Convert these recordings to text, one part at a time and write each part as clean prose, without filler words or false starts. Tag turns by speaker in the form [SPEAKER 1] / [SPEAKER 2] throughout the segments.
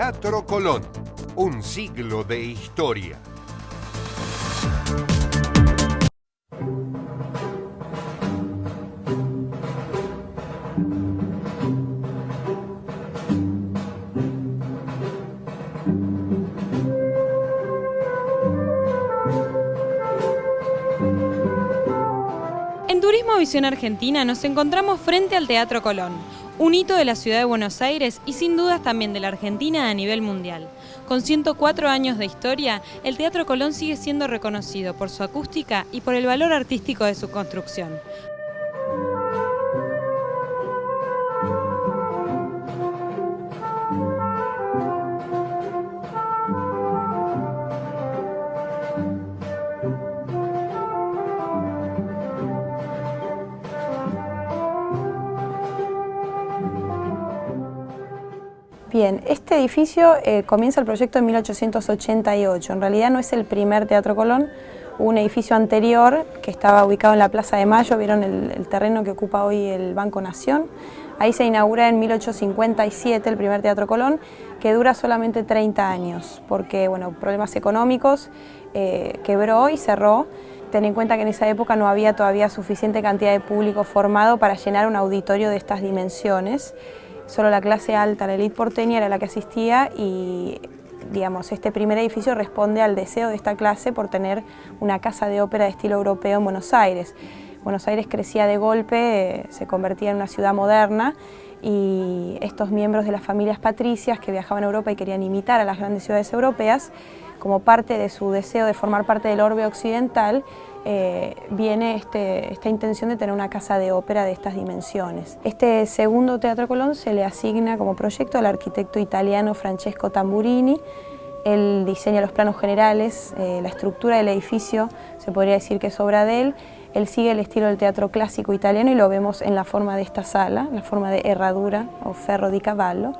[SPEAKER 1] Teatro Colón, un siglo de historia.
[SPEAKER 2] En Turismo Visión Argentina nos encontramos frente al Teatro Colón, un hito de la ciudad de Buenos Aires y sin dudas también de la Argentina a nivel mundial. Con 104 años de historia, el Teatro Colón sigue siendo reconocido por su acústica y por el valor artístico de su construcción.
[SPEAKER 3] Bien, este edificio comienza el proyecto en 1888. En realidad no es el primer Teatro Colón, hubo un edificio anterior que estaba ubicado en la Plaza de Mayo, vieron el terreno que ocupa hoy el Banco Nación. Ahí se inaugura en 1857 el primer Teatro Colón, que dura solamente 30 años, porque bueno, problemas económicos, quebró y cerró. Ten en cuenta que en esa época no había todavía suficiente cantidad de público formado para llenar un auditorio de estas dimensiones. Solo la clase alta, la élite porteña era la que asistía y, digamos, este primer edificio responde al deseo de esta clase por tener una casa de ópera de estilo europeo en Buenos Aires. Buenos Aires crecía de golpe, se convertía en una ciudad moderna y estos miembros de las familias patricias que viajaban a Europa y querían imitar a las grandes ciudades europeas, como parte de su deseo de formar parte del orbe occidental, viene esta intención de tener una casa de ópera de estas dimensiones. Este segundo Teatro Colón se le asigna como proyecto al arquitecto italiano Francesco Tamburini. Él diseña los planos generales, la estructura del edificio se podría decir que es obra de él. Él sigue el estilo del teatro clásico italiano y lo vemos en la forma de esta sala, la forma de herradura o ferro di cavallo.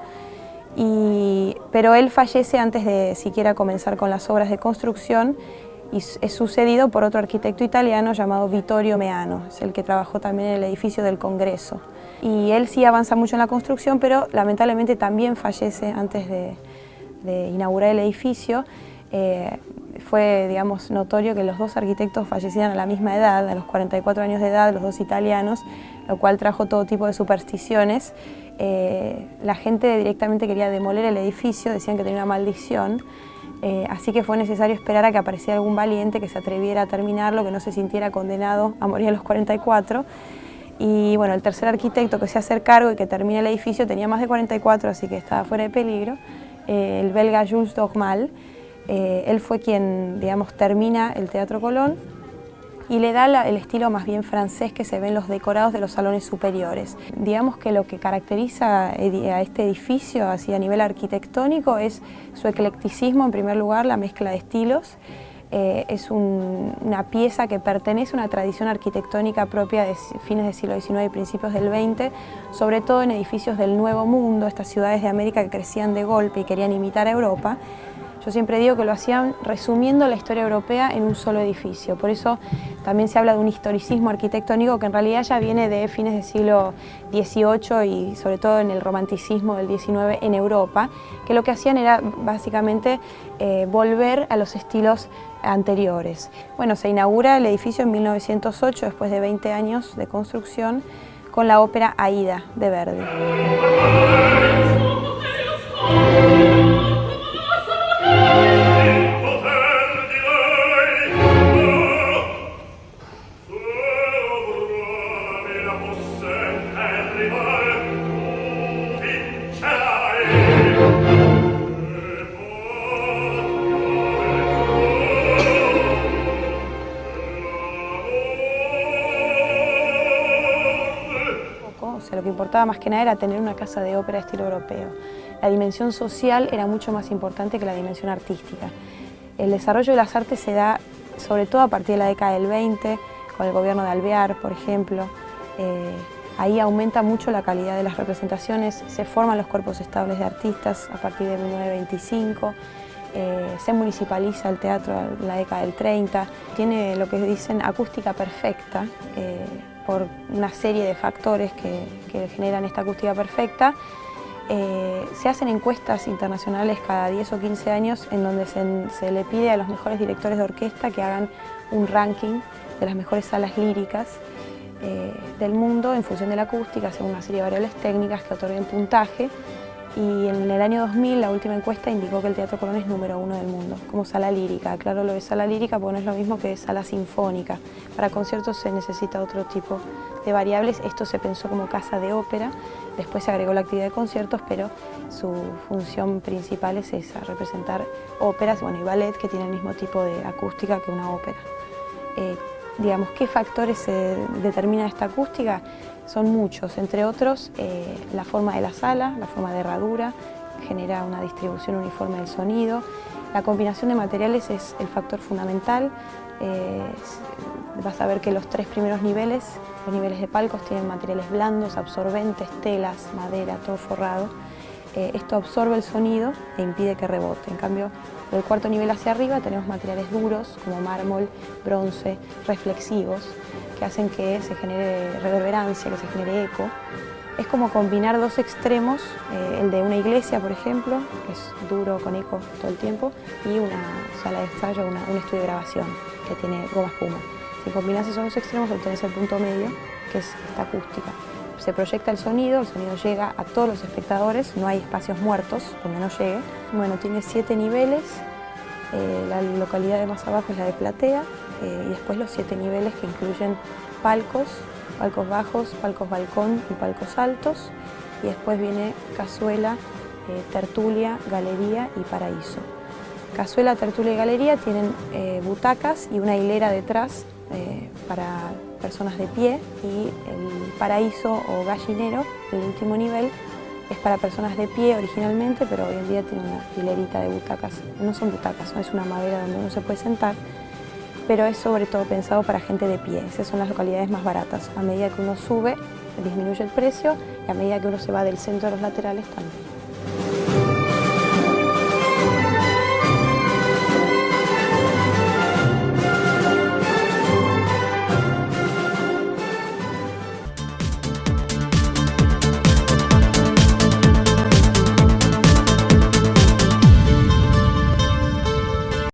[SPEAKER 3] Pero él fallece antes de siquiera comenzar con las obras de construcción y es sucedido por otro arquitecto italiano llamado Vittorio Meano, es el que trabajó también en el edificio del Congreso. Y él sí avanza mucho en la construcción, pero lamentablemente también fallece antes de inaugurar el edificio. Fue, digamos, notorio que los dos arquitectos fallecieran a la misma edad, a los 44 años de edad, los dos italianos, lo cual trajo todo tipo de supersticiones. La gente directamente quería demoler el edificio, decían que tenía una maldición. Así que fue necesario esperar a que apareciera algún valiente que se atreviera a terminarlo, que no se sintiera condenado a morir a los 44. Y bueno, el tercer arquitecto que se hace cargo y que termina el edificio tenía más de 44, así que estaba fuera de peligro, el belga Jules Dormal. Él fue quien, digamos, termina el Teatro Colón y le da el estilo más bien francés que se ve en los decorados de los salones superiores. Digamos que lo que caracteriza a este edificio así a nivel arquitectónico es su eclecticismo, en primer lugar, la mezcla de estilos. Es una pieza que pertenece a una tradición arquitectónica propia de fines del siglo XIX y principios del XX, sobre todo en edificios del Nuevo Mundo, estas ciudades de América que crecían de golpe y querían imitar a Europa. Yo siempre digo que lo hacían resumiendo la historia europea en un solo edificio, por eso también se habla de un historicismo arquitectónico que en realidad ya viene de fines del siglo XVIII y sobre todo en el romanticismo del XIX en Europa, que lo que hacían era básicamente volver a los estilos anteriores. Bueno, se inaugura el edificio en 1908, después de 20 años de construcción, con la ópera Aida de Verdi. Lo que importaba más que nada era tener una casa de ópera de estilo europeo. La dimensión social era mucho más importante que la dimensión artística. El desarrollo de las artes se da sobre todo a partir de la década del 20, con el gobierno de Alvear, por ejemplo. Ahí aumenta mucho la calidad de las representaciones, se forman los cuerpos estables de artistas a partir de 1925, se municipaliza el teatro en la década del 30, tiene lo que dicen acústica perfecta, por una serie de factores que generan esta acústica perfecta. Se hacen encuestas internacionales cada 10 o 15 años en donde se le pide a los mejores directores de orquesta que hagan un ranking de las mejores salas líricas del mundo en función de la acústica, según una serie de variables técnicas que otorguen puntaje. Y en el año 2000 la última encuesta indicó que el Teatro Colón es número 1 del mundo como sala lírica. Claro, lo de sala lírica porque no es lo mismo que sala sinfónica. Para conciertos se necesita otro tipo de variables. Esto se pensó como casa de ópera, después se agregó la actividad de conciertos, pero su función principal es esa, representar óperas, bueno, y ballet, que tiene el mismo tipo de acústica que una ópera. Digamos, ¿qué factores se determina esta acústica? Son muchos, entre otros la forma de la sala, la forma de herradura, genera una distribución uniforme del sonido. La combinación de materiales es el factor fundamental. Vas a ver que los 3 primeros niveles, los niveles de palcos, tienen materiales blandos, absorbentes, telas, madera, todo forrado. Esto absorbe el sonido e impide que rebote. En cambio, del 4.º nivel hacia arriba tenemos materiales duros como mármol, bronce, reflexivos, que hacen que se genere reverberancia, que se genere eco. Es como combinar 2 extremos, el de una iglesia, por ejemplo, que es duro con eco todo el tiempo, y una sala de ensayo, un estudio de grabación que tiene goma espuma. Si combinas esos 2 extremos obtenés el punto medio, que es esta acústica. Se proyecta el sonido llega a todos los espectadores, no hay espacios muertos donde no llegue. Bueno, tiene 7 niveles, la localidad de más abajo es la de platea, y después los 7 niveles que incluyen palcos, palcos bajos, palcos balcón y palcos altos, y después viene cazuela, tertulia, galería y paraíso. Cazuela, tertulia y galería tienen butacas y una hilera detrás para personas de pie, y el paraíso o gallinero, el último nivel, es para personas de pie originalmente, pero hoy en día tiene una hilerita de butacas. No son butacas, no es una madera donde uno se puede sentar, pero es sobre todo pensado para gente de pie. Esas son las localidades más baratas. A medida que uno sube, disminuye el precio, y a medida que uno se va del centro a los laterales también.